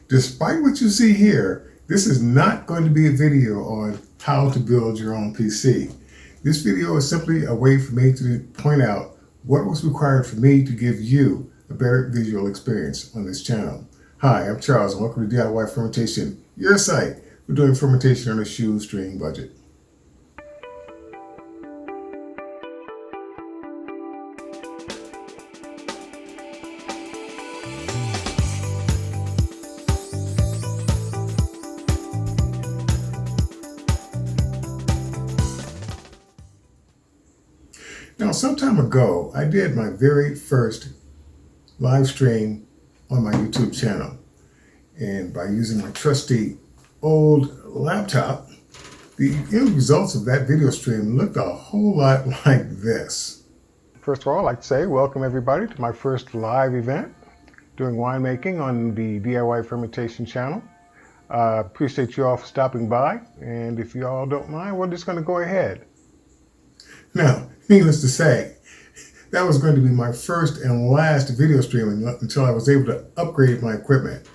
Despite what you see here, this is not going to be a video on how to build your own PC. This video is simply a way for me to point out what was required for me to give you a better visual experience on this channel. Hi, I'm Charles and welcome to DIY Fermentation, your site for doing fermentation on a shoestring budget. Now, some time ago, I did my very first live stream on my YouTube channel. And by using my trusty old laptop, the end results of that video stream looked a whole lot like this. First of all, I'd like to say welcome everybody to my first live event doing winemaking on the DIY Fermentation channel. Appreciate you all for stopping by. And if you all don't mind, we're just going to go ahead. Now, needless to say, that was going to be my first and last video streaming until I was able to upgrade my equipment.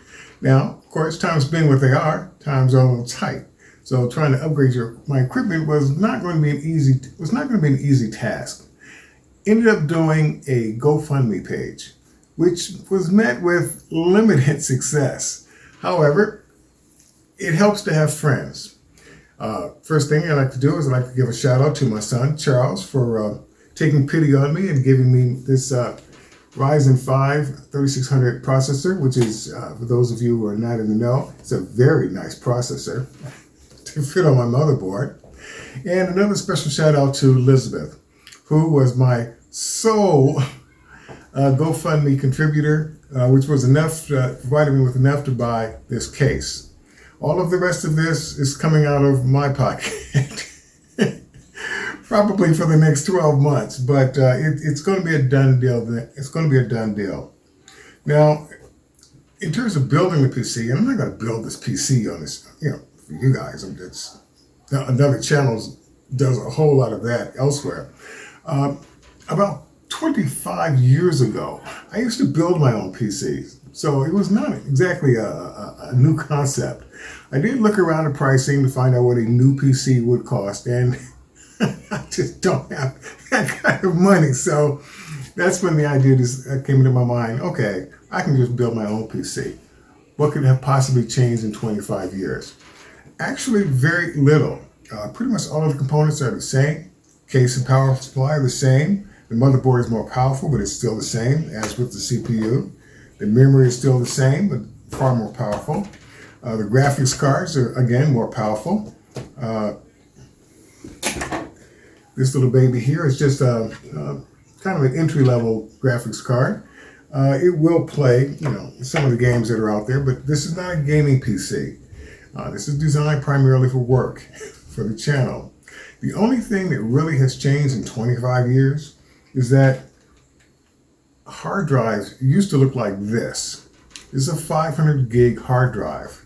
Now, of course, times being what they are, times are a little tight. So trying to upgrade my equipment was not going to be an easy task. Ended up doing a GoFundMe page, which was met with limited success. However, it helps to have friends. First thing I'd like to do is I'd like to give a shout out to my son, Charles, for taking pity on me and giving me this Ryzen 5 3600 processor, which is, for those of you who are not in the know, it's a very nice processor to fit on my motherboard. And another special shout out to Elizabeth, who was my sole GoFundMe contributor, which was enough, provided me with enough to buy this case. All of the rest of this is coming out of my pocket, probably for the next 12 months, but it's going to be a done deal. It's going to be a done deal. Now, in terms of building the PC, and I'm not going to build this PC on this, for you guys. It's another channel does a whole lot of that elsewhere. About 25 years ago, I used to build my own PCs. So it was not exactly a new concept. I did look around the pricing to find out what a new PC would cost, and I just don't have that kind of money. So that's when the idea came into my mind. Okay, I can just build my own PC. What could have possibly changed in 25 years? Actually, very little. Pretty much all of the components are the same. Case and power supply are the same. The motherboard is more powerful, but it's still the same as with the CPU. The memory is still the same, but far more powerful. The graphics cards are, again, more powerful. This little baby here is just kind of an entry-level graphics card. It will play, some of the games that are out there, but this is not a gaming PC. This is designed primarily for work, for the channel. The only thing that really has changed in 25 years is that hard drives used to look like this. This is a 500 gig hard drive.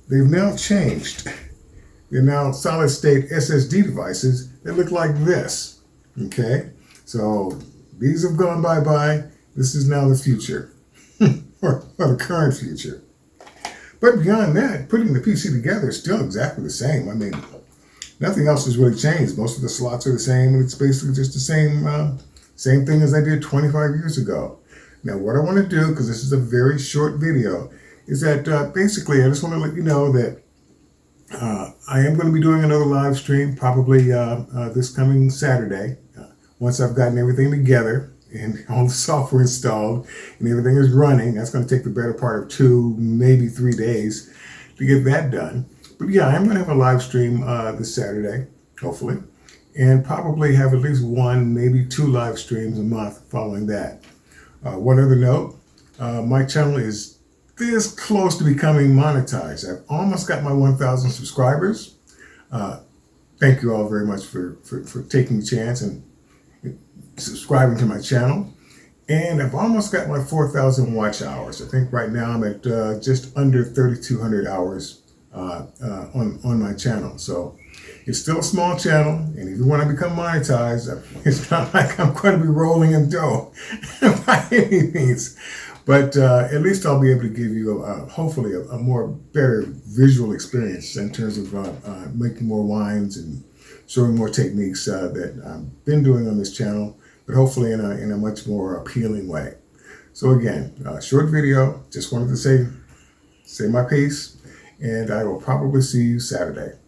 They've now changed. They're now solid state SSD devices that look like this. Okay? So these have gone bye-bye. This is now the future, or the current future. But beyond that, putting the PC together is still exactly the same. I mean, nothing else has really changed. Most of the slots are the same, and it's basically just the same thing as I did 25 years ago. Now, what I want to do, because this is a very short video, is that basically I just want to let you know that I am going to be doing another live stream probably this coming Saturday. Once I've gotten everything together and all the software installed and everything is running, that's going to take the better part of 2, maybe 3 days to get that done. But yeah, I'm going to have a live stream this Saturday, hopefully, and probably have at least 1, maybe 2 live streams a month following that. One other note, my channel is this close to becoming monetized. I've almost got my 1,000 subscribers. Thank you all very much for taking the chance and subscribing to my channel. And I've almost got my 4,000 watch hours. I think right now I'm at just under 3,200 hours on my channel. So it's still a small channel, and if you want to become monetized, it's not like I'm going to be rolling in dough by any means. But at least I'll be able to give you, hopefully, a more better visual experience in terms of making more wines and showing more techniques that I've been doing on this channel, but hopefully in a much more appealing way. So again, short video, just wanted to say my piece, and I will probably see you Saturday.